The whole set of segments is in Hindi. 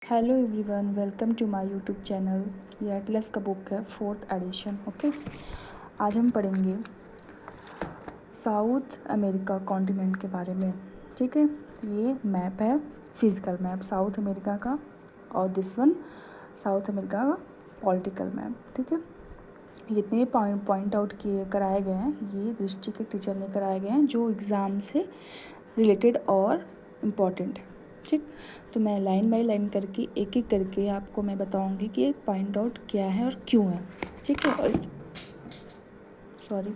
Hello everyone, welcome to my YouTube channel. ये एटलस का बुक है, 4th एडिशन। ओके, आज हम पढ़ेंगे साउथ अमेरिका कॉन्टिनेंट के बारे में। ठीक है, ये मैप है, फिजिकल मैप साउथ अमेरिका का, और दिस वन साउथ अमेरिका का पॉलिटिकल मैप। ठीक है, जितने पॉइंट आउट किए कराए गए हैं, ये दृष्टि के टीचर ने कराए गए हैं जो एग्ज़ाम से रिलेटेड और इम्पॉर्टेंट है। ठीक, तो मैं लाइन बाय लाइन करके एक एक करके आपको मैं बताऊंगी कि पॉइंट आउट क्या है और क्यों है। ठीक है, और सॉरी,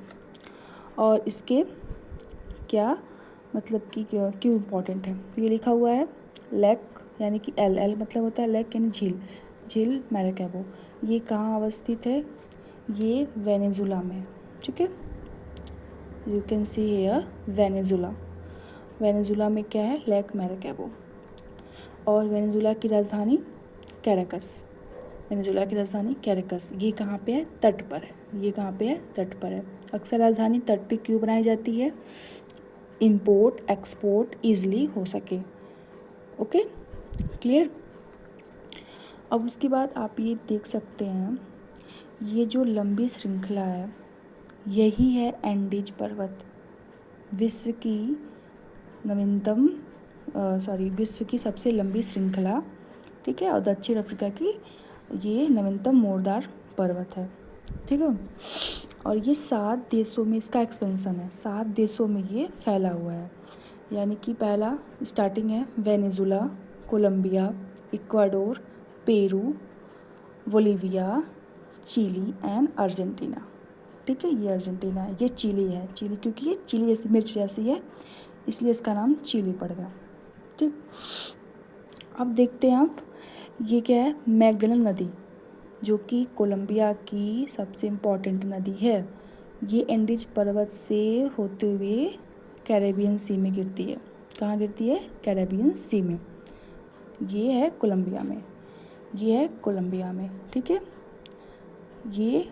और इसके क्या मतलब कि क्यों इम्पोर्टेंट है। ये लिखा हुआ है लेक, यानी कि एल एल मतलब होता है लेक यानी झील, झील मैराकैबो। ये कहाँ अवस्थित है? ये वेनेजुला में। ठीक है, you can see here Venezuela. Venezuela में क्या है? लेक मैराकैबो। और वेनेजुला की राजधानी कैराकस। वेनेजुला की राजधानी कैराकस। ये कहाँ पे है? तट पर है। ये कहाँ पे है? तट पर है। अक्सर राजधानी तट पे क्यों बनाई जाती है? इंपोर्ट एक्सपोर्ट ईजिली हो सके। Okay, clear. अब उसके बाद आप ये देख सकते हैं, ये जो लंबी श्रृंखला है यही है एंडीज पर्वत। विश्व की नवीनतम विश्व की सबसे लंबी श्रृंखला। ठीक है, और दक्षिण अफ्रीका की ये नवीनतम मोरदार पर्वत है। ठीक है, और ये 7 देशों में इसका एक्सपेंशन है। 7 देशों में ये फैला हुआ है, यानी कि पहला स्टार्टिंग है Venezuela, Colombia, Ecuador, Peru, Bolivia, Chile and Argentina. ठीक है, ये अर्जेंटीना है, ये चिली है। चिली क्योंकि ये चिली जैसी मिर्च जैसी है, इसलिए इसका नाम चिली पड़ गया। ठीक, अब देखते हैं आप, ये क्या है? मैगडलन नदी, जो कि कोलंबिया की सबसे इम्पॉर्टेंट नदी है। ये एंडीज पर्वत से होते हुए कैरेबियन सी में गिरती है। कहाँ गिरती है? कैरेबियन सी में। ये है कोलंबिया में, ये है कोलंबिया में। ठीक है, ये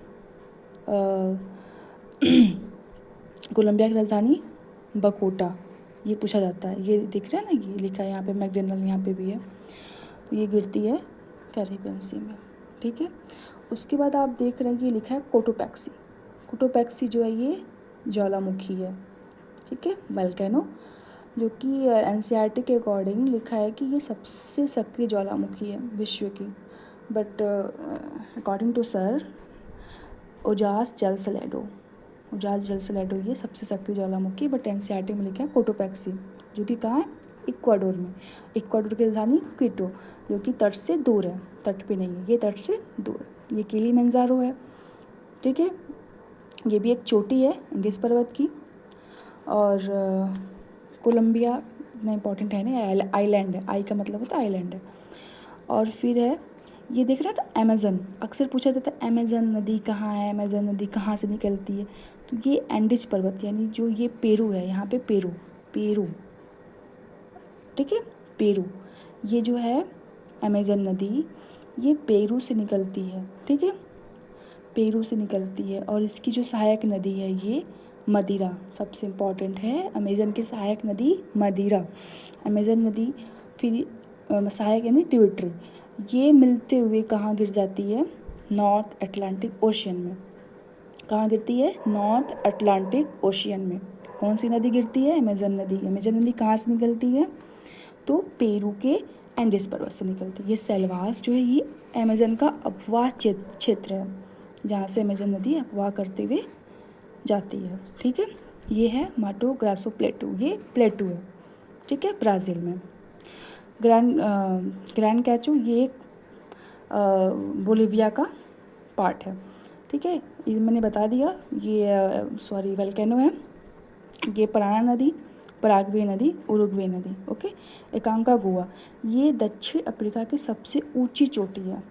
कोलंबिया की राजधानी बकोटा। ये पूछा जाता है, ये दिख रहा है ना, ये लिखा है यहाँ पे मैकडोनल्ड, यहाँ पे भी है। तो ये गिरती है कैरिबियन सी में। ठीक है, उसके बाद आप देख रहे हैं ये लिखा है कोटोपैक्सी। कोटोपैक्सी जो है ये ज्वालामुखी है। ठीक है, वल्केनो, जो कि एनसीईआरटी के अकॉर्डिंग लिखा है कि ये सबसे सक्रिय ज्वालामुखी है विश्व की। बट अकॉर्डिंग टू सर ओजास जलसलैडो, ओजास जलसलैडो ये सबसे सक्रिय ज्वालामुखी, बट एनसीईआरटी में लिखा है कोटोपैक्सी, जो कि कहाँ है? इक्वाडोर में। इक्वाडोर की राजधानी क्विटो, जो कि तट से दूर है, तट पे नहीं है, ये तट से दूर है। ये किलिमंजारो है। ठीक है, ये भी एक चोटी है इंडिस पर्वत की। और कोलंबिया इतना इम्पोर्टेंट है नहीं, आइलैंड है, आई का मतलब होता है आइलैंड है। और फिर है, ये देख रहा था अमेज़न, अक्सर पूछा जाता है अमेज़न नदी कहाँ है, अमेज़न नदी कहाँ से निकलती है। तो ये एंडीज पर्वत, यानी जो ये पेरू है, यहाँ पे पेरू, पेरू, ठीक है, पेरू, ये जो है अमेज़न नदी, ये पेरू से निकलती है। ठीक है, पेरू से निकलती है। और इसकी जो सहायक नदी है ये मदिरा, सबसे इम्पॉर्टेंट है अमेज़न की सहायक नदी मदिरा। अमेज़न नदी फिर सहायक यानी ट्रिब्यूटरी, ये मिलते हुए कहाँ गिर जाती है? नॉर्थ अटलांटिक ओशियन में। कहाँ गिरती है? नॉर्थ अटलांटिक ओशियन में। कौन सी नदी गिरती है? अमेज़न नदी। अमेज़न नदी कहाँ से निकलती है? तो पेरू के एंडीज पर्वत से निकलती है। ये सेल्वास जो है ये अमेज़न का अपवाह क्षेत्र है, जहाँ से अमेज़न नदी अपवाह करते हुए जाती है। ठीक है, ये है माटो ग्रासो प्लेटू, ये प्लेटू है। ठीक है, ब्राज़ील में। ग्रैंड कैचो ये एक बोलीविया का पार्ट है। ठीक है, ये मैंने बता दिया, ये वल्केनो है। ये पराना नदी, पराग्वे नदी, उरुग्वे नदी। ओके, एकांकागुआ, ये दक्षिण अफ्रीका की सबसे ऊंची चोटी है।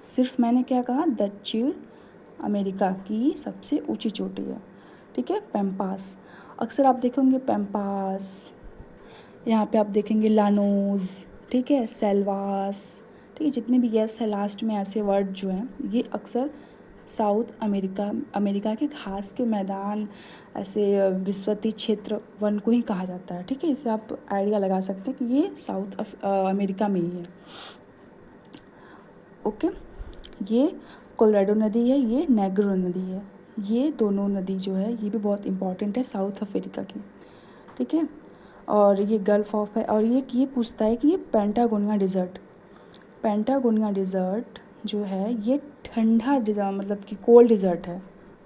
सिर्फ मैंने क्या कहा? दक्षिण अमेरिका की सबसे ऊंची चोटी है। ठीक है, पैम्पास, अक्सर आप देखेंगे पैम्पास, यहाँ पे आप देखेंगे लानोज। ठीक है, सेल्वास। ठीक है, जितने भी यस है लास्ट में ऐसे वर्ड जो हैं, ये अक्सर साउथ अमेरिका के घास के मैदान, ऐसे विस्वती क्षेत्र वन को ही कहा जाता है। ठीक है, इससे आप आइडिया लगा सकते हैं कि ये साउथ अमेरिका में ही है। ओके। ये कोलोराडो नदी है, ये नेग्रो नदी है। ये दोनों नदी जो है ये भी बहुत इंपॉर्टेंट है साउथ अफ्रीका की, ठीक है। और ये गल्फ ऑफ है। और ये पूछता है कि ये पेंटागोनिया डिज़र्ट जो है ये ठंडा डिज़र्ट मतलब कि कोल्ड डिज़र्ट है,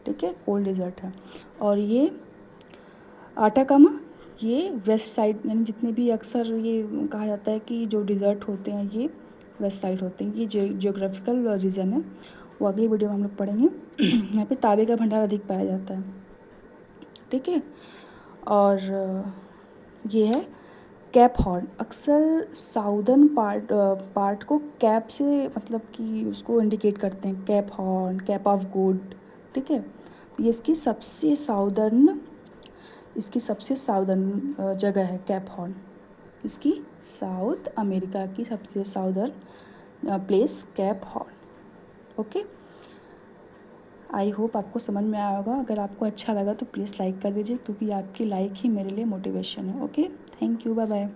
ठीक है, कोल्ड डिज़र्ट है। और ये आटाकामा ये वेस्ट साइड, यानी जितने भी अक्सर ये कहा जाता है कि जो डिज़र्ट होते हैं ये वेस्ट साइड होते हैं। ये जियोग्राफिकल रीजन है, वो अगली वीडियो में हम लोग पढ़ेंगे। यहाँ पे तांबे का भंडार अधिक पाया जाता है, ठीक है। और ये है कैप हॉर्न। अक्सर साउदर्न पार्ट को कैप से मतलब कि उसको इंडिकेट करते हैं, cap horn, cap of good, ठीक है। ये इसकी सबसे साउदर्न जगह है कैप हॉर्न। इसकी साउथ अमेरिका की सबसे southern place cap horn, okay. I hope आपको समझ में आया होगा। अगर आपको अच्छा लगा तो प्लीज़ लाइक कर दीजिए, क्योंकि आपकी लाइक ही मेरे लिए मोटिवेशन है, okay. Thank you, bye bye.